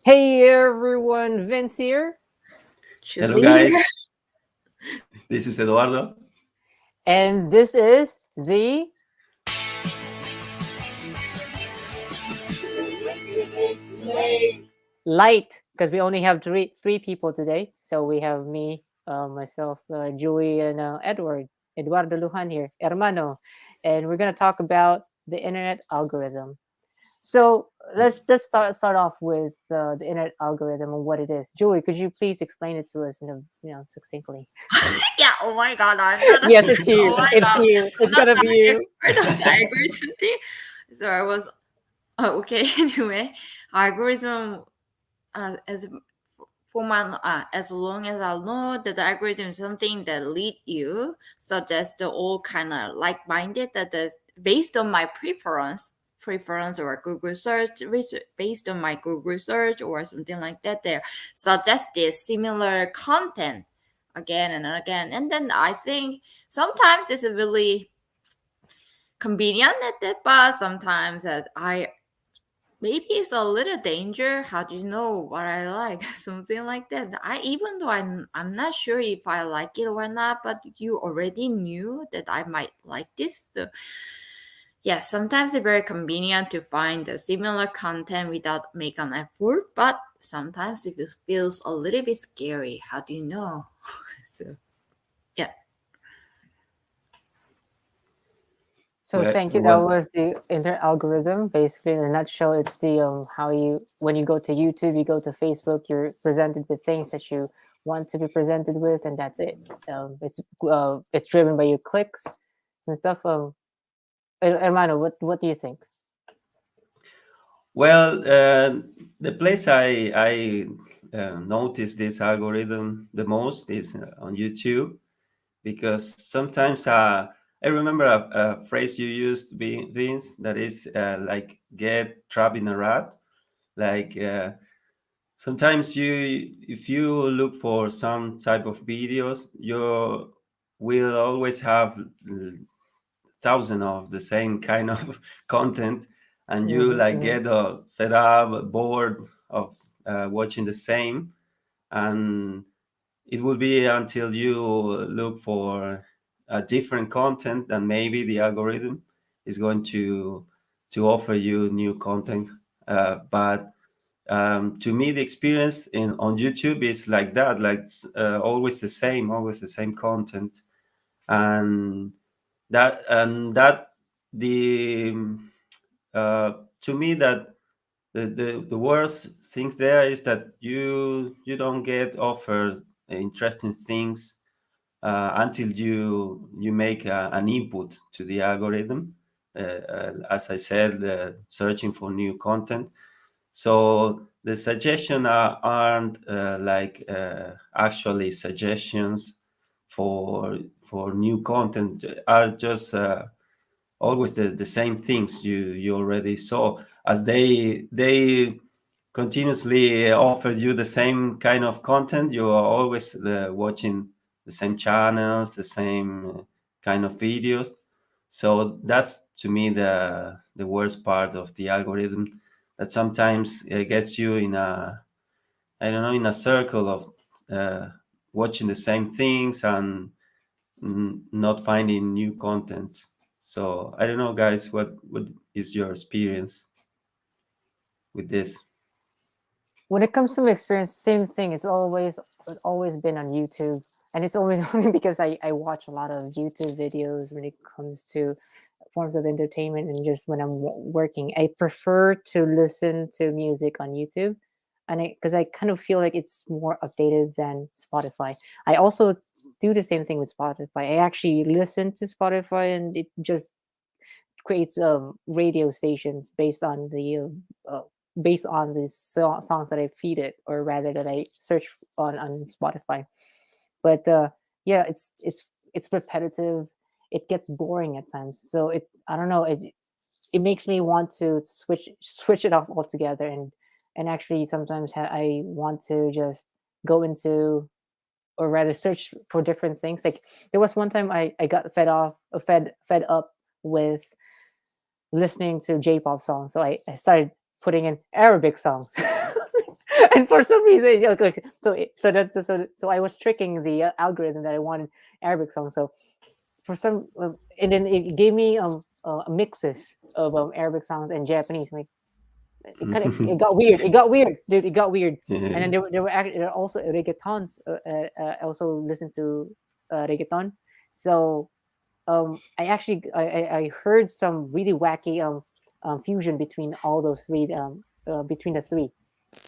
Hey everyone, Vince here, Should Hello, we? guys. This is Eduardo. and this is the Light because we only have three people today. So we have me, myself, Julie, and Eduardo Lujan here, hermano, and we're gonna talk about the internet algorithm. So let's start off with the internet algorithm and what it is. Julie, could you please explain it to us in a succinctly? Yeah. Oh my god, I'm not. Yes, it's you. Oh my It's god, you. I'm It's not gonna be an you. expert on the algorithm thing. So I was. Oh, okay. Anyway, algorithm. As for my as long as I know that the algorithm is something that lead you, suggest the all kind of like-minded that is based on my preference or Google search, based on my Google search or something like that. They suggested similar content again and again, and then I think sometimes this is really convenient at that, but sometimes that I maybe it's a little danger. How do you know what I like? Something like that. I even though I'm not sure if I like it or not, but you already knew that I might like this. So yeah, sometimes it's very convenient to find a similar content without make an effort, but sometimes it feels a little bit scary. How do you know? So yeah. So Well, thank you. That well, was the internet algorithm. Basically, in a nutshell, it's the how you when you go to YouTube, you go to Facebook, you're presented with things that you want to be presented with, and that's it. It's driven by your clicks and stuff. Hermano, what do you think? well, the place I notice this algorithm the most is on YouTube because sometimes I remember a phrase you used, Vince, that is like get trapped in a rat. Like sometimes if you look for some type of videos, you will always have thousand of the same kind of content, and you like Hmm. get fed up, bored of watching the same, and it will be until you look for a different content, and maybe the algorithm is going to offer you new content. But to me, the experience in on YouTube is like that, like always the same content, and that the to me that the worst things there is that you don't get offered interesting things until you make an input to the algorithm, as I said, searching for new content. So the suggestion aren't like actually suggestions for new content, are just always the same things you already saw, as they continuously offer you the same kind of content. You are always watching the same channels, the same kind of videos. So that's to me the worst part of the algorithm, that sometimes gets you in a, I don't know, in a circle of uh, watching the same things and not finding new content. So I don't know, guys, what is your experience with this? When it comes to my experience, same thing. It's always been on YouTube, and it's always only because I watch a lot of YouTube videos when it comes to forms of entertainment, and just when I'm working, I prefer to listen to music on YouTube, and because I kind of feel like it's more updated than Spotify. I also do the same thing with Spotify. I actually listen to Spotify, and it just creates radio stations based on the songs that I feed it, or rather that I search on Spotify. But yeah, it's repetitive. It gets boring at times. So I don't know. It makes me want to switch it off altogether, and actually sometimes I want to just go into, or rather search for different things. Like there was one time I got fed up with listening to J-pop songs. So I started putting in Arabic songs. And for some reason, okay, so I was tricking the algorithm that I wanted Arabic songs. So for some, and then it gave me mixes of Arabic songs and Japanese. Like it got weird. It got weird, dude. It got weird. And then Yeah. there were also reggaetons. I also listened to reggaeton. So I heard some really wacky fusion between all those three between the three,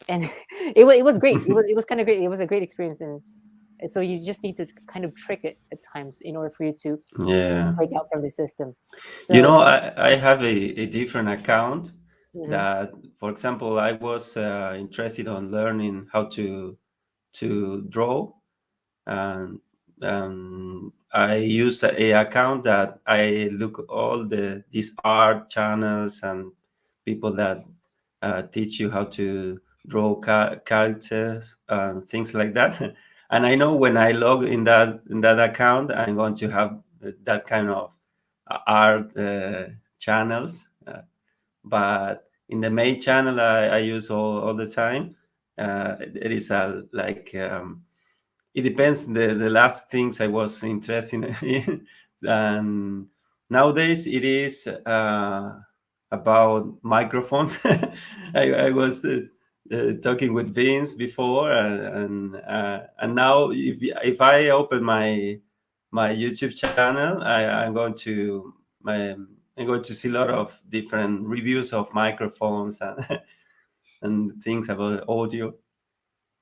and it was great. It was kind of great. It was a great experience, and so you just need to kind of trick it at times in order for you to Yeah. break out from the system. You So know, I have a different account mhm. that, for example, I was interested on learning how to draw, and I use a account that I look all these art channels and people that teach you how to draw characters and things like that. And I know when I log in that account, I'm going to have that kind of art channels. But in the main channel I use all the time, it is a like. It depends the last things I was interested in. And nowadays it is about microphones. I was talking with Vince before, and now if I open my YouTube channel, I'm going to see a lot of different reviews of microphones and and things about audio,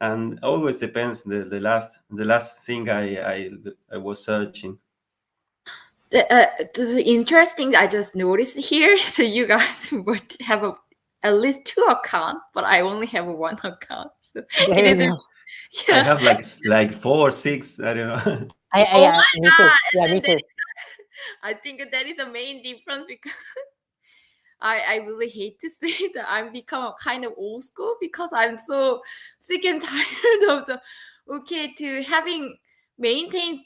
and always depends the last thing I was searching. The interesting I just noticed here, so you guys would have at least two accounts, but I only have one account. So There it you is, go. I yeah. have like 4 or 6, I don't know. Oh Yeah, my me too. god! Yeah, me And then too. I think that is the main difference because I really hate to say that I'm become a kind of old school because I'm so sick and tired of the to having maintained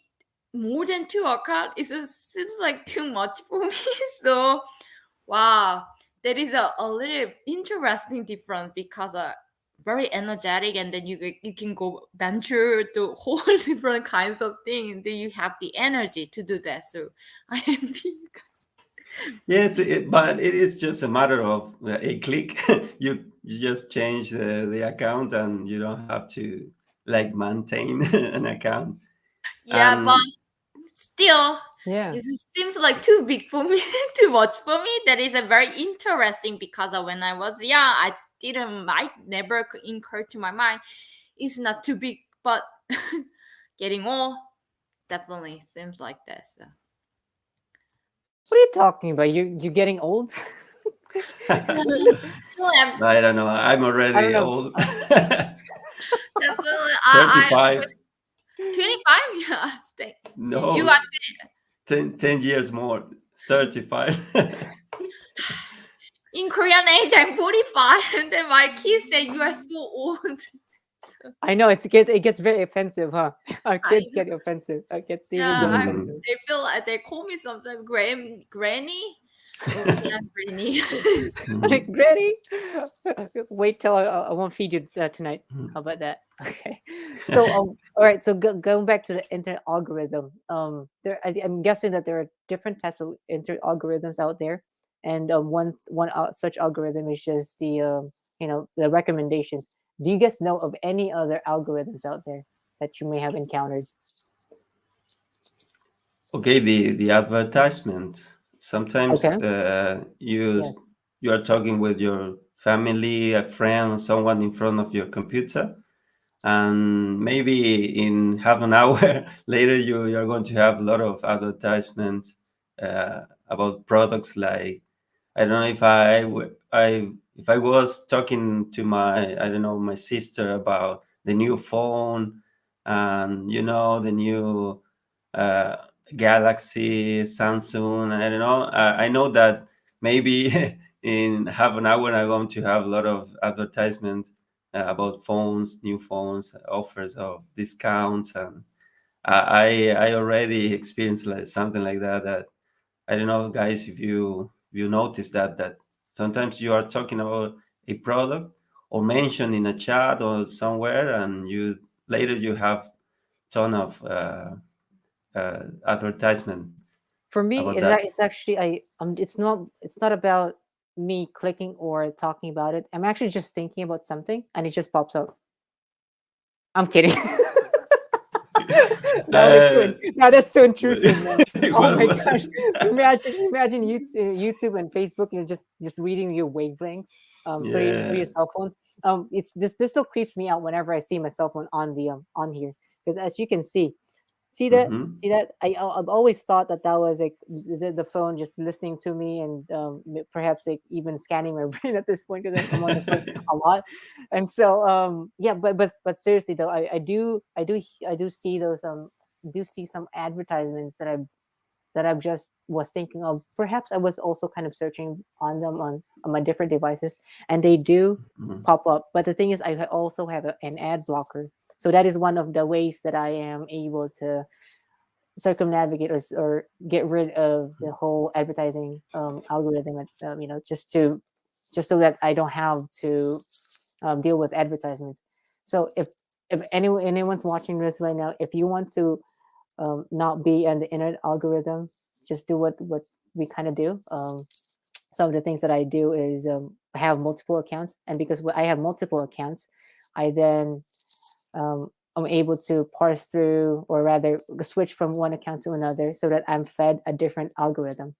more than two accounts is seems like too much for me. So wow, that is a little interesting difference because very energetic and then you can go venture to whole different kinds of things and then you have the energy to do that. So I am Yes, but it is just a matter of a click. You just change the account, and you don't have to like maintain an account. yeah, but And still, Yeah. it seems like too big for me, too much for me. That is a very interesting because when I was young, I never occurred to my mind. It's not too big, but getting old definitely seems like this. So. What are you talking about? You getting old? Definitely, I don't know. I'm I don't already know. old. definitely, I 35. 25. Yeah, you No, are 10 years more. 35. in Korean age. I'm 45, and then my kids say you are so old. I know it gets very offensive, huh? Our I kids get offensive. They will Yeah, get Mm. offensive. they feel like they call me sometimes granny. Okay, I'm granny. Like, Mm. Granny, wait till I won't feed you tonight. How about that? Okay. So, all right. So going back to the internet algorithm, I'm guessing that there are different types of internet algorithms out there, and one such algorithm is just the recommendations. Do you guys know of any other algorithms out there that you may have encountered? Okay, the advertisement. Okay. Sometimes Yes. you are talking with your family, a friend, someone in front of your computer, and maybe in half an hour later you're going to have a lot of advertisements about products. Like, I don't know, if I was talking to my, I don't know, my sister about the new phone, and the new uh, Galaxy, Samsung, I don't know. I know that maybe in half an hour I'm going to have a lot of advertisements about phones, new phones, offers of discounts, and I already experienced like something like that. That I don't know, guys, if you notice that sometimes you are talking about a product, or mentioned in a chat or somewhere, and later you have ton of advertisement For me, about that. it's actually it's not about me clicking or talking about it. I'm actually just thinking about something and it just pops up. I'm kidding. Uh, That's so intrusive, man. Oh what my was gosh. it? Imagine YouTube and Facebook, just reading your wavelengths through Yeah. your cell phones. It's this still creeps me out whenever I see my cell phone on the on here. Because as you can Hmm. see that I've always thought that that was like the phone just listening to me and perhaps like even scanning my brain at this point because I'm on the phone a lot. And so yeah, but seriously though, I do see those do see some advertisements that I've just was thinking of. Perhaps I was also kind of searching on them on my different devices, and they do pop up. But the thing is, I also have an ad blocker, so that is one of the ways that I am able to circumnavigate or get rid of the whole advertising algorithm. Just so that I don't have to deal with advertisements. So if anyone's watching this right now, if you want to not be in the internet algorithm, just do what we kind of do. Some of the things that I do is I have multiple accounts, and because I have multiple accounts, I then I'm able to parse through, or rather switch from one account to another, so that I'm fed a different algorithm.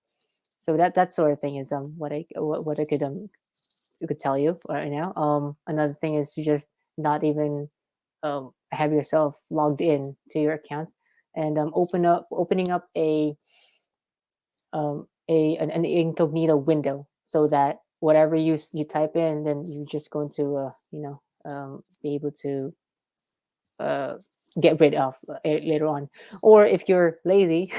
So that sort of thing is what I could tell you right now. Another thing is to just not even have yourself logged in to your accounts, and opening up an incognito window, so that whatever you type in, then you're just going to be able to uh, get rid of later on. Or if you're lazy,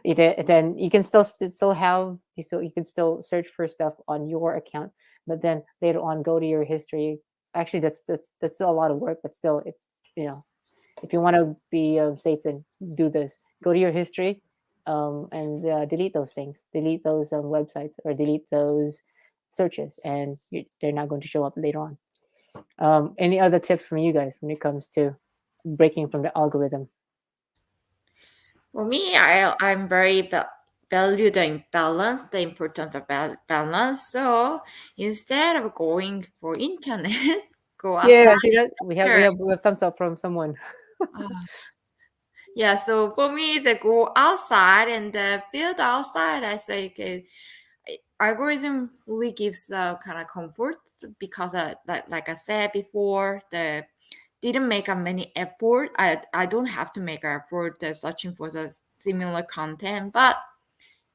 then you can still have you can still search for stuff on your account, but then later on go to your history. Actually, that's still a lot of work, but still, you know if you want to be safe, then do this. Go to your history, and delete those things. Delete those websites, or delete those searches, and they're not going to show up later on. Any other tips from you guys when it comes to breaking from the algorithm? For me, I'm very value the balance, the importance of balance. So instead of going for internet, go outside. Yeah, see that Sure. we have thumbs up from someone. Uh, yeah, so for me, the go outside and feel the outside. I say, okay, algorithm really gives kind of comfort because, like I said before, the didn't make a many effort. I don't have to make an effort searching for the similar content, but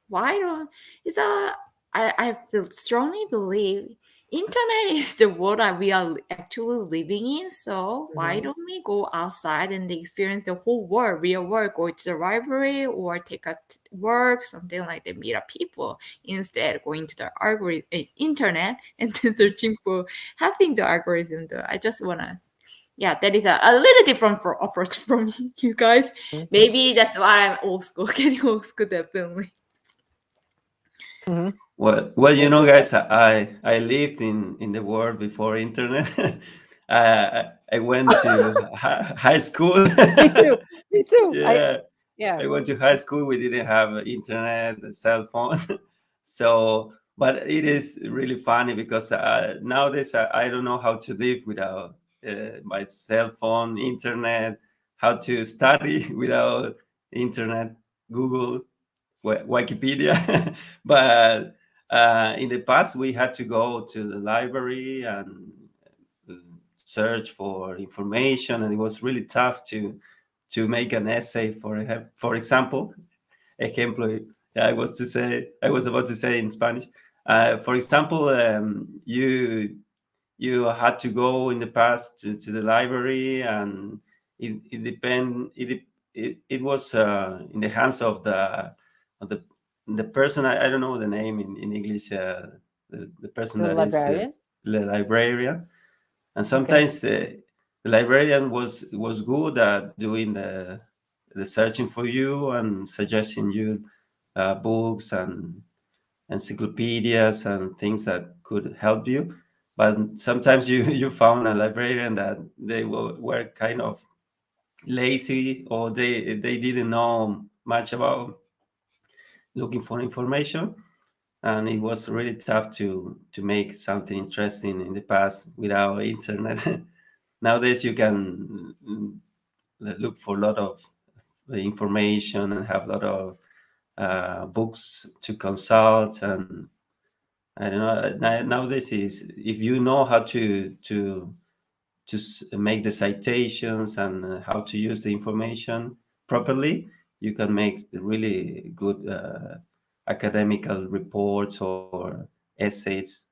why don't it's a I feel strongly believe internet is the world that we are actually living in. So why Mhm. don't we go outside and experience the whole world, real world, go to the library or take a work, something like that, meet up people instead going to the algorithm internet and then searching for having the algorithm though. I just wanna yeah, that is a little different approach from you guys. Maybe that's why I'm old school, getting old school definitely. Mhm. Well, Interesting. guys, I lived in the world before internet. I went to high school. Me too. Me too. Yeah, Yeah. I went to high school. We didn't have internet, cell phones. So, but it is really funny because nowadays I don't know how to live without my cell phone, internet, how to study without internet, Google, Wikipedia. But in the past, we had to go to the library and search for information, and it was really tough to make an essay for example. Ejemplo, I was about to say in Spanish. For example, you had to go in the past to the library, and it depend it was in the hands of the person. I don't know the name in English. The person The that is librarian. the librarian, and Okay. sometimes the librarian was good at doing the searching for you and suggesting you books and encyclopedias and things that could help you. But sometimes you found a librarian that they were kind of lazy, or they didn't know much about looking for information, and it was really tough to make something interesting in the past without internet. Nowadays you can look for a lot of information and have a lot of books to consult. And I don't know, nowadays is, if you know how to make the citations and how to use the information properly, you can make really good academical reports or essays.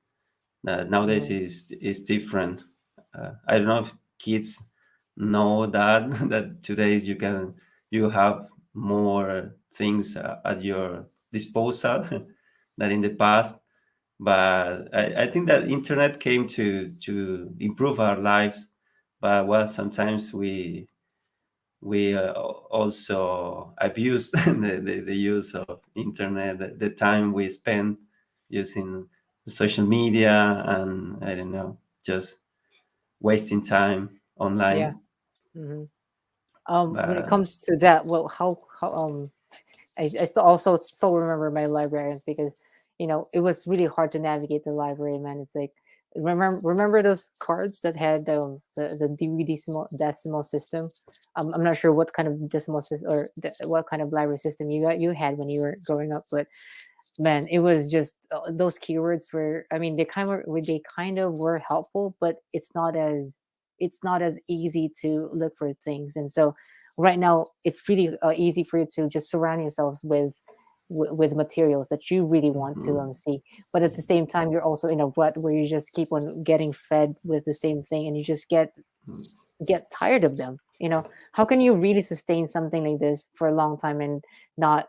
Nowadays Mhm. is different. I don't know if kids know that that today you have more things at your disposal than in the past. But I think that internet came to improve our lives. But well, sometimes we also abuse the use of internet, the time we spend using social media, and I don't know, just wasting time Yeah. online. hmm when it But comes to that, well, how I still also still remember my librarians because it was really hard to navigate the library, man. It's like remember those cards that had the DVD decimal system. I'm not sure what kind of decimal system or what kind of library system you had when you were growing up, but man, it was just those keywords were, I mean, they kind of were helpful, but it's not as easy to look for things. And so right now it's really easy for you to just surround yourselves with materials that you really want to mhm, see. But at the same time, you're also in a rut where you just keep on getting fed with the same thing, and you just get tired of them. How can you really sustain something like this for a long time and not,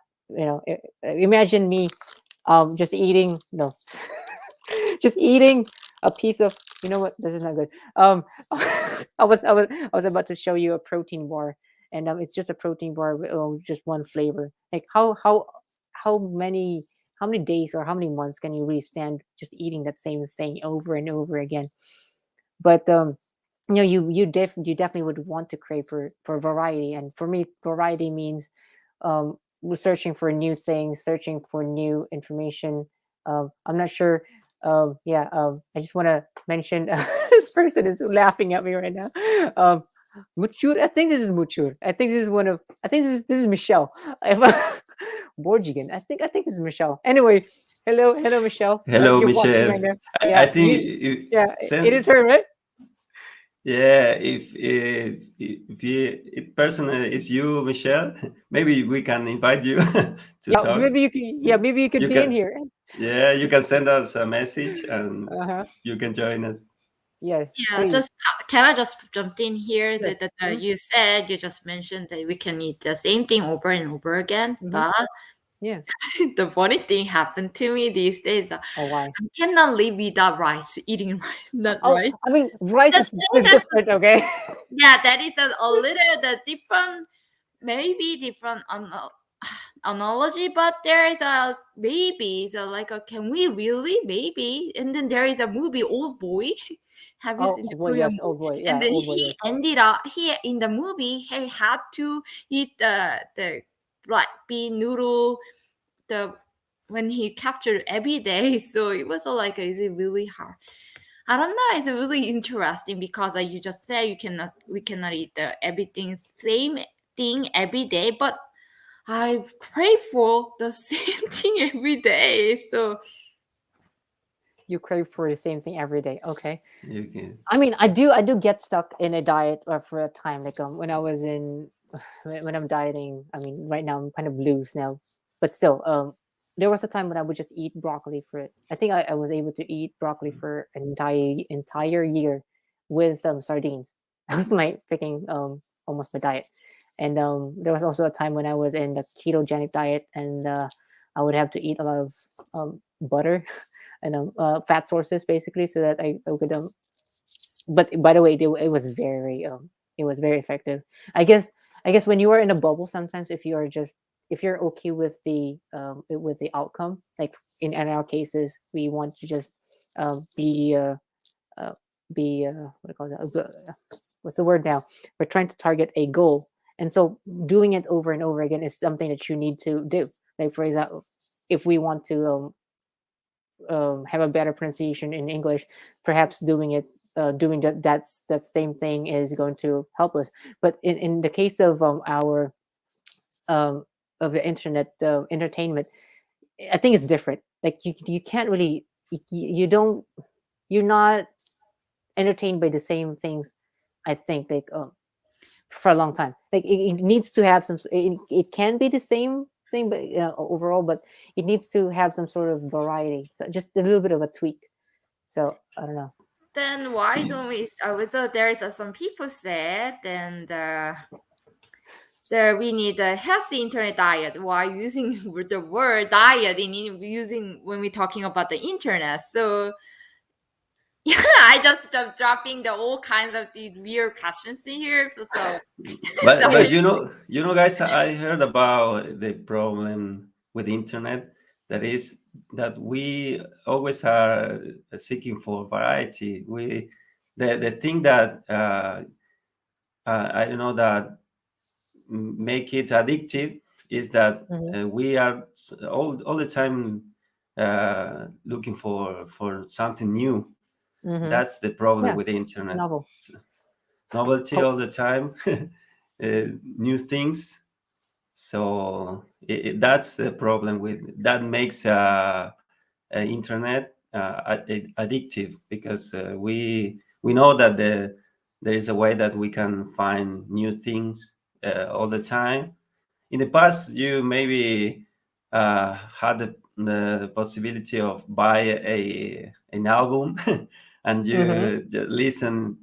imagine me just eating, no, just eating a piece of, you know what, this is not good. I was about to show you a protein bar, and it's just a protein bar with just one flavor. Like how many days or how many months can you really stand just eating that same thing over and over again? But you definitely would want to crave for variety. And for me, variety means we're searching for new things, searching for new information. I'm not sure. Yeah, I just want to mention this person is laughing at me right now. um Muchur, I think this is Muchur. I think this is one of, I think this is Michelle. If Borgigan, I think this is Michelle. Anyway, hello Michelle, if hello, you're watching Michelle. right now. I Yeah, think you yeah, it is send. her, right? Yeah, if it person is you, Michelle, maybe we can invite you to Yeah, talk. maybe you can. Yeah, maybe you could You be in can, here. yeah, you can send us a message and Uh-huh. you can join us. Yes, Yeah, please. just can I just jump in here Yes. that Mm-hmm. you just mentioned that we can eat the same thing over and over again, Mm-hmm. but Yeah. the funny thing happened to me these days. Oh, why? I cannot live without rice, eating rice, not Oh, rice. I mean, rice The is thing is, different. Okay. yeah, that is a little the different, maybe different analogy, but there is a baby. So like, can we really baby? And then there is a movie, Old Boy. Have you Oh, seen the oh boy, Korean yes. Oh movie? boy, And yeah. then Oh boy, he yes. ended up he in the movie he had to eat the black bean noodle the when he captured every day. So it was like, is it really hard? I don't know. It's really interesting because you just said we cannot eat everything same thing every day, but I crave for the same thing every day. So You crave for the same thing every day. Okay. You can. I mean, I do get stuck in a diet for a time. Like when I was in when I'm dieting. I mean, right now I'm kind of loose now, but still, there was a time when I would just eat broccoli for it. I think I was able to eat broccoli for an entire year with sardines. That was my freaking almost my diet. And there was also a time when I was in the ketogenic diet, and I would have to eat a lot of butter and fat sources basically, so that I could but by the way, it was very effective. I guess when you are in a bubble, sometimes if you're okay with the outcome, like in our cases, we want to just be uh, be what do you call that? What's the word now? We're trying to target a goal, and so doing it over and over again is something that you need to do. Like for example, if we want to have a better pronunciation in English, perhaps doing that same thing is going to help us. But in the case um, of the internet entertainment, I think it's different. Like you can't really you don't you're not entertained by the same things. I think like for a long time. Like it needs to have some. It can be the same thing, but overall, but it needs to have some sort of variety. So just a little bit of a tweak. So I don't know. Then why don't we? So there's some people said, and there we need a healthy internet diet. Why using the word diet in using when we're talking about the internet? So yeah, I just dropping the all kinds of the weird questions in here. So But sorry. guys, I heard about the problem with internet. That is that we always are seeking for variety. The thing that I don't know that make it addictive is that Hmm. we are all the time looking for something new. Hmm. That's the problem Yeah, with the internet. novel. Novelty Ho- all the time, new things. So that's the problem with that makes internet addictive because we know that there is a way that we can find new things all the time. In the past, you maybe had the possibility of buy an album and mhm. you just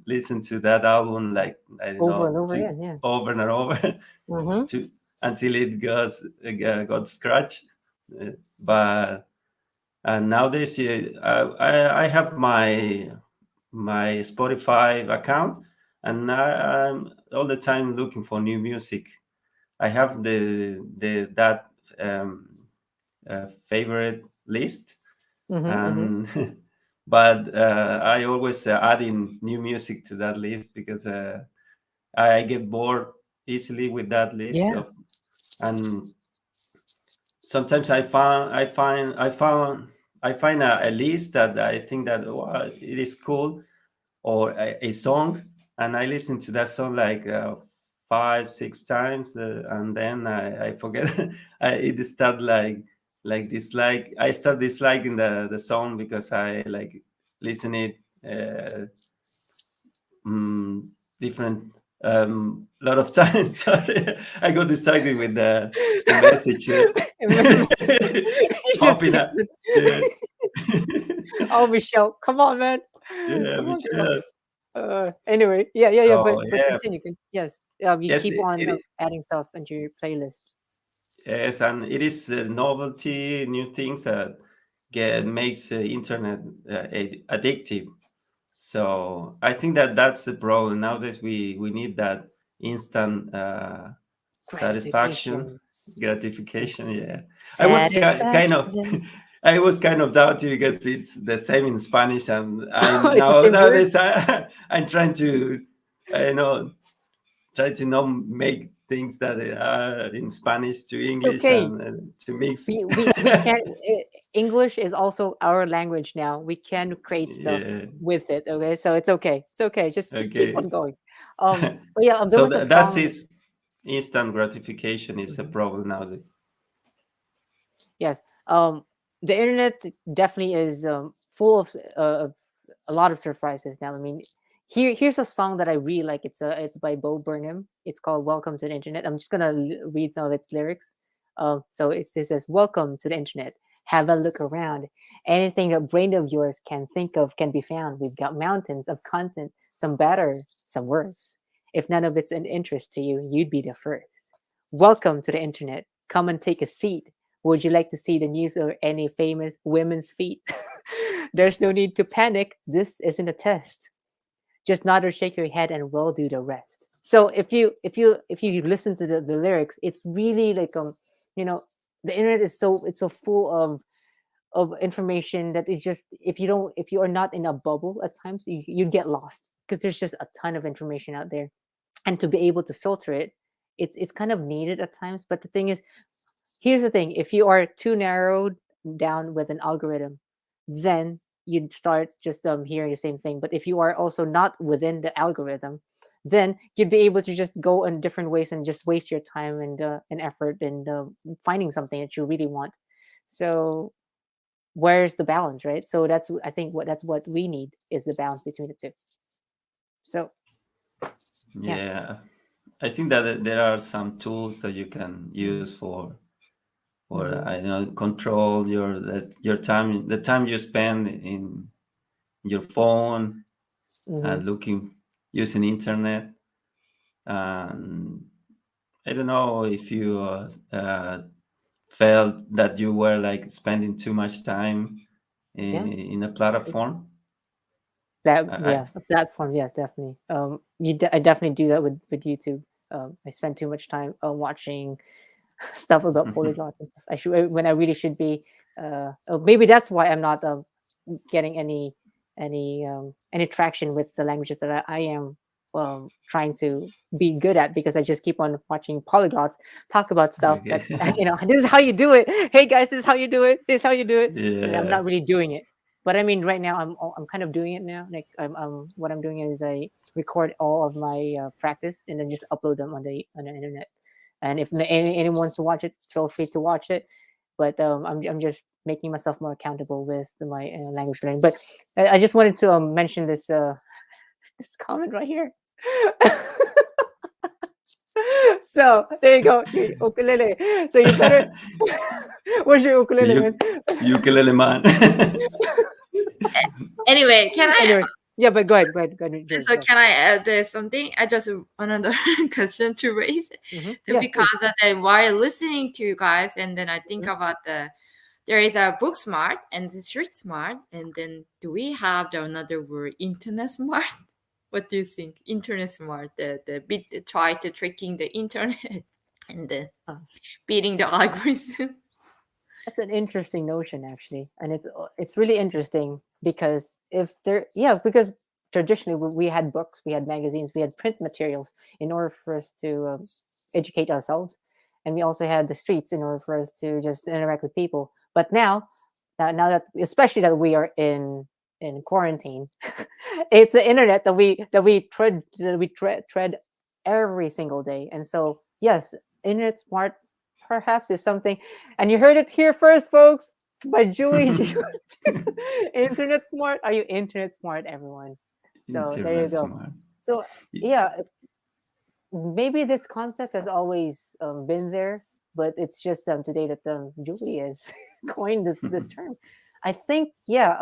listen to that album like I don't Over and know over to again. Yeah. over and over Hmm. to until it got scratched. Uh, but nowadays, I have my Spotify account, and I'm all the time looking for new music. I have the that favorite list, Hmm. Hmm. and but I always add in new music to that list because I get bored easily with that list Yeah. of, and sometimes I find a list that I think that it is cool, or a song, and I listen to that song like 5 6 times, and then I forget. It start like dislike. I start disliking the song because I like listen it uh, mm, different lot of times. Sorry, I got distracted with the message. Message. You just Popping fixed up. it. Yeah. Oh, Michelle, come on, man. Yeah, Come on, Michelle. Michelle. Anyway, yeah. Oh But yeah. continue. Yes, you Yes, keep on it adding stuff into your playlist. yes, and it is novelty, new things that makes internet addictive. So I think that that's the problem nowadays. We need that instant satisfaction, Gratification. gratification. Yeah, I was kind of Satisfaction. I was kind of doubting because it's the same in Spanish, and I It's the same word. nowadays I'm trying to I know try to not make things that are in Spanish to English Okay. and to mix. We can. English is also our language now. We can create stuff Yeah. with it. Okay, so it's okay. It's okay. Just keep Okay. on going. But yeah, there So was a that's song. it. Instant gratification is a Mhm. problem nowadays. Yes. The internet definitely is full of a lot of surprises now. I mean, here's a song that I really like. It's by Bo Burnham. It's called "Welcome to the Internet." I'm just gonna read some of its lyrics. So it says, "Welcome to the internet. Have a look around. Anything a brain of yours can think of can be found. We've got mountains of content, some better, some worse. If none of it's an interest to you, you'd be the first. Welcome to the internet. Come and take a seat. Would you like to see the news or any famous women's feet? There's no need to panic. This isn't a test. Just nod or shake your head and we'll do the rest. So if you listen to the lyrics, it's really like you know, the internet is so it's so full of information that is just, if you are not in a bubble at times, you get lost because there's just a ton of information out there, and to be able to filter it, it's kind of needed at times. But the thing is, here's the thing: if you are too narrowed down with an algorithm, then you'd start just hearing the same thing. But if you are also not within the algorithm, then you'd be able to just go in different ways and just waste your time and effort and finding something that you really want. So where's the balance, right? So that's, I think, what we need is the balance between the two. So yeah. Yeah, I think that there are some tools that you can use for Hmm. I don't know, control your time, the time you spend in your phone, Hmm. looking, using internet. And I don't know if you felt that you were like spending too much time Yeah. in a platform. That, I, yeah, a platform, yes, definitely. I definitely do that with YouTube. I spend too much time watching stuff about polyglots and stuff. I should, when I really should be. Maybe that's why I'm not getting any traction with the languages that I am trying to be good at, because I just keep on watching polyglots talk about stuff that okay. this is how you do it. Hey guys, this is how you do it. This is how you do it. And I'm Yeah. not really doing it. But I mean, right now I'm kind of doing it now. Like what I'm doing is I record all of my practice and then just upload them on the internet. And if anyone wants to watch it, feel free to watch it. But I'm just making myself more accountable with my language learning. But I just wanted to mention this this comment right here. So there you go, your ukulele. So you better. Where's your ukulele, man? You, ukulele man. Anyway, can I? Anyway, yeah, but go ahead, Julie. So Go. can I add something? I just another question to raise. Yes, Because please. while listening to you guys, and then I think Mhm. about there is a book smart and the street smart, and then do we have another word, internet smart? What do you think? Internet smart, the bit that try to tricking the internet and the Uh, beating the algorithm. that's an interesting notion, actually, and it's really interesting because if there, yeah, because traditionally we had books, we had magazines, we had print materials in order for us to educate ourselves, and we also had the streets in order for us to just interact with people. But now that, especially that we are in quarantine, it's the internet that we tread every single day. And so yes, internet smart perhaps is something, and you heard it here first, folks, by Julie. Internet smart, are you internet smart, everyone? So there you Internet go. smart. So yeah, maybe this concept has always been there, but it's just today that Julie has coined this term. I think, yeah.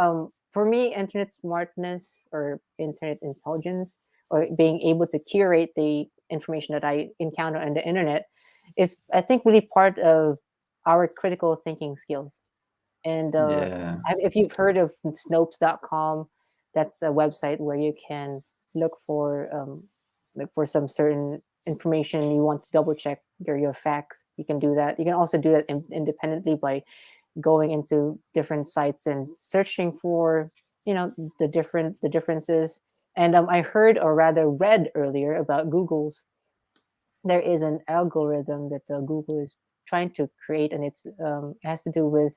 For me, internet smartness or internet intelligence, or being able to curate the information that I encounter on the internet, is, I think, really part of our critical thinking skills. And Yeah. if you've heard of Snopes.com, that's a website where you can look for like for some certain information you want to double check your facts. You can do that. You can also do that independently by going into different sites and searching for the differences. And I heard, or rather read earlier, about Google's. There is an algorithm that Google is trying to create, and it has to do with,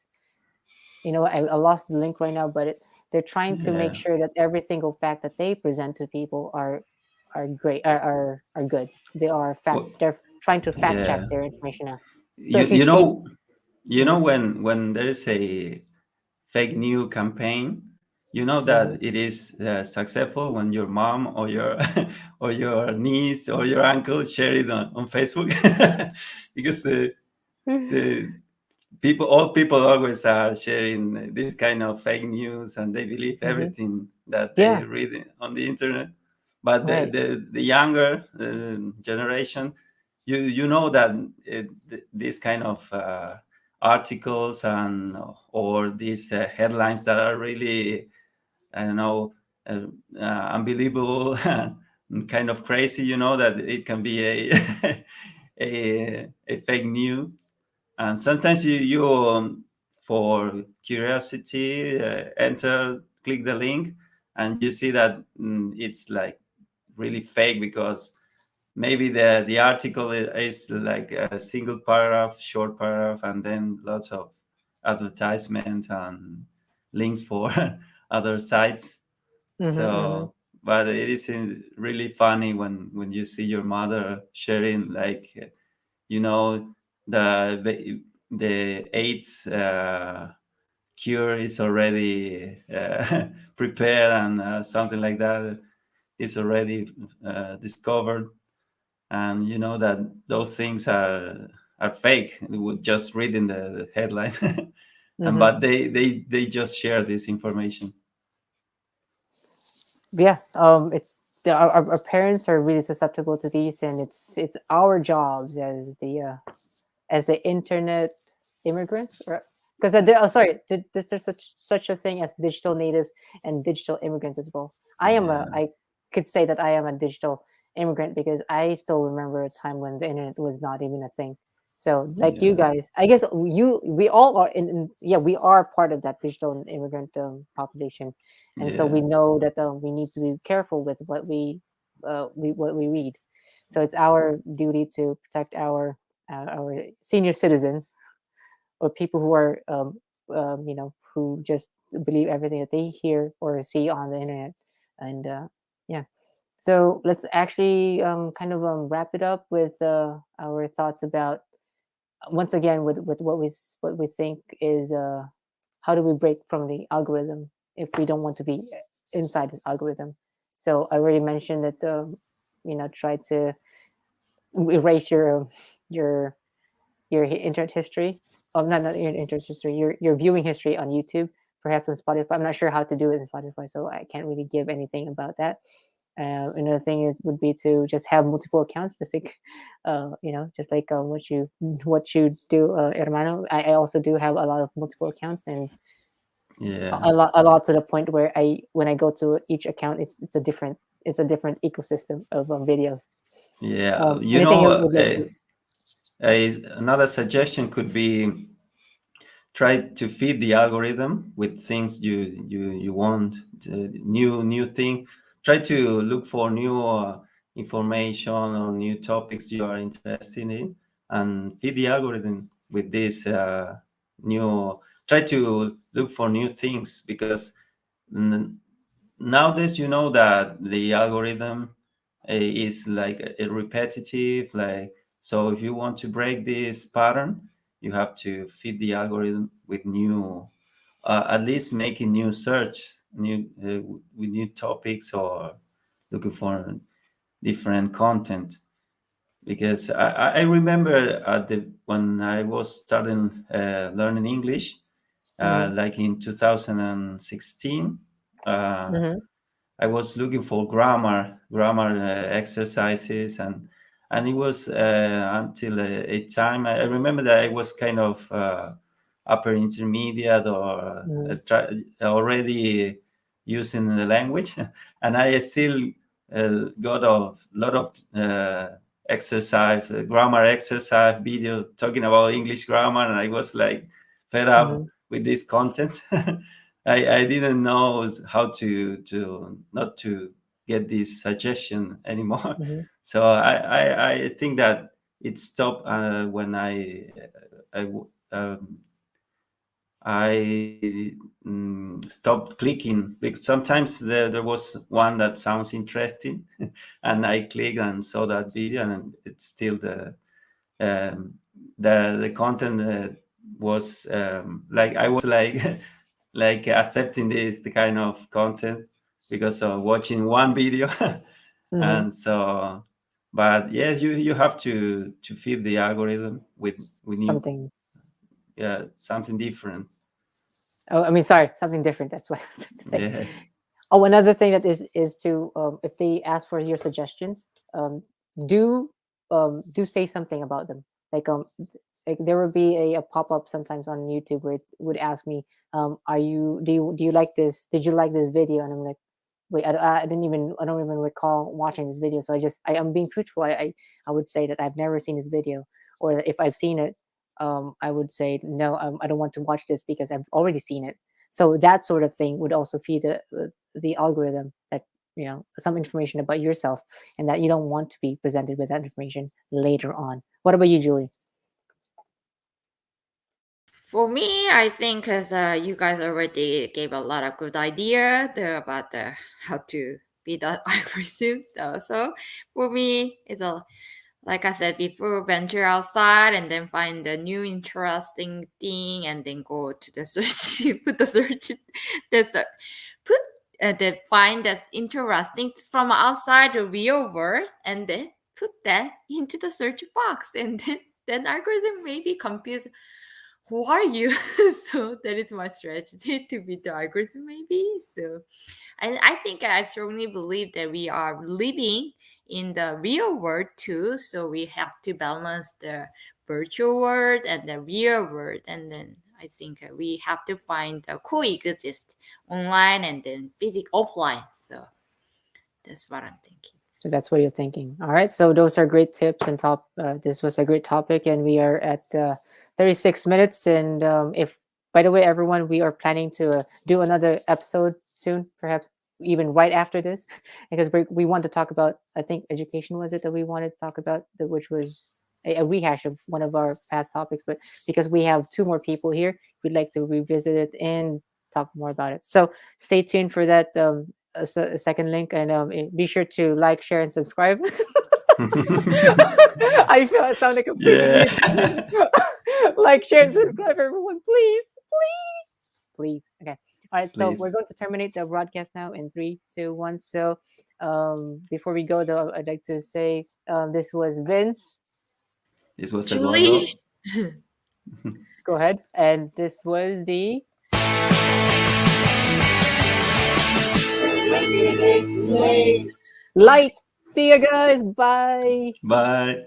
I lost the link right now, but they're trying to make Yeah. sure that every single fact that they present to people are great, are good. Well, They're trying to fact check yeah. their information now. So You if you you see. know you know Mhm, when there is a fake news campaign, you know mhm, that it is successful when your mom or your or your niece or your uncle share it on Facebook, because the all people always are sharing this kind of fake news, and they believe mhm. everything that they Yeah, read on the internet. But right. the younger generation, you know that this kind of articles and or these headlines that are really, I don't know, uh, unbelievable and kind of crazy, you know, that it can be a a fake news. And sometimes you for curiosity, enter, click the link, and you see that it's like really fake, because maybe the article is like a single paragraph, short paragraph, and then lots of advertisement and links for other sites. Mm-hmm. So, but it is really funny when you see your mother sharing, like, you know, the AIDS cure is already prepared, and something like that is already discovered, and you know that those things are fake. Would just reading the headline, and Mm-hmm. but they just share this information. Yeah, it's our parents are really susceptible to these, and it's our jobs as the internet immigrants, because sorry, there's such a thing as digital natives and digital immigrants as well. Yeah, I could say that I am a digital immigrant because I still remember a time when the internet was not even a thing. So like you yeah, guys, I guess we all are yeah, we are part of that digital immigrant population, and so yeah, we know that we need to be careful with what we read. So it's our duty to protect our senior citizens or people who are who just believe everything that they hear or see on the internet. And yeah, so let's actually kind of wrap it up with our thoughts about once again with what we think is how do we break from the algorithm if we don't want to be inside the algorithm. So I already mentioned that try to erase your internet history. Not your internet history. Your viewing history on YouTube, perhaps on Spotify. I'm not sure how to do it in Spotify, so I can't really give anything about that. Another thing is would be to just have multiple accounts. Just like, just like what you do, hermano. I also do have a lot of multiple accounts, and yeah, a lot to the point where when I go to each account, it's a different ecosystem of videos. yeah. You Anything know, you would like to? another suggestion could be try to feed the algorithm with things you want, new thing. Try to look for new information or new topics you are interested in, and feed the algorithm with this new. Try to look for new things, because n- nowadays you know that the algorithm is like a repetitive, like, so if you want to break this pattern, you have to feed the algorithm with new, at least making new search, new with new topics, or looking for different content. Because I remember at the when I was starting learning English, Mm-hmm. like in 2016, uh, Mm-hmm. I was looking for grammar exercises, and it was until a time I remember that I was kind of upper intermediate, or Mm-hmm. already using the language, and I still got a lot of exercise, grammar exercise video talking about English grammar, and I was like fed up Mm-hmm. with this content. I didn't know how to not to get this suggestion anymore. Mm-hmm. So I think that it stopped when I I stopped clicking, because sometimes there was one that sounds interesting, and I clicked and saw that video, and it's still um, the content was like I was like like accepting this the kind of content because of watching one video. Mm-hmm. And so, but yes, you have to feed the algorithm with new, Something. yeah, something different. Oh, I mean, sorry, something different. That's what I was trying to say. Yeah, Oh, another thing that is to if they ask for your suggestions, do do say something about them. Like there would be a pop up sometimes on YouTube where it would ask me, "Are you do you like this? Did you like this video?" And I'm like, "Wait, I don't even recall watching this video." So I am being truthful. I would say that I've never seen this video, or if I've seen it, I would say no, I don't want to watch this because I've already seen it. So that sort of thing would also feed the algorithm that some information about yourself, and that you don't want to be presented with that information later on. What about you, Julie? For me, I think as you guys already gave a lot of good idea there about how to be that aggressive. So for me, it's a like I said before, venture outside and then find a new interesting thing, and then go to the search, put the search, put then find that interesting from outside the real world, and then put that into the search box, and then algorithm may be confused. Who are you? So that is my strategy to beat the algorithm, maybe. So and I think I strongly believe that we are living in the real world too. So we have to balance the virtual world and the real world. And then I think we have to find the coexist online and then physical offline. So that's what I'm thinking. So that's what you're thinking. All right. So those are great tips and top. This was a great topic, and we are at 36 minutes. And if, by the way, everyone, we are planning to do another episode soon, perhaps even right after this, because we want to talk about. I think education was it that we wanted to talk about, which was a rehash of one of our past topics. But because we have two more people here, we'd like to revisit it and talk more about it. So stay tuned for that. A second link, and be sure to like, share, and subscribe. I feel I sound like a pretty like, share, and subscribe, everyone, please, please. Okay. All right. So Please. we're going to terminate the broadcast now in 3, 2, 1. So before we go, though, I'd like to say this was Vince. This was Eduardo. Julie. Go ahead. And this was the Lite. See you guys. Bye. Bye.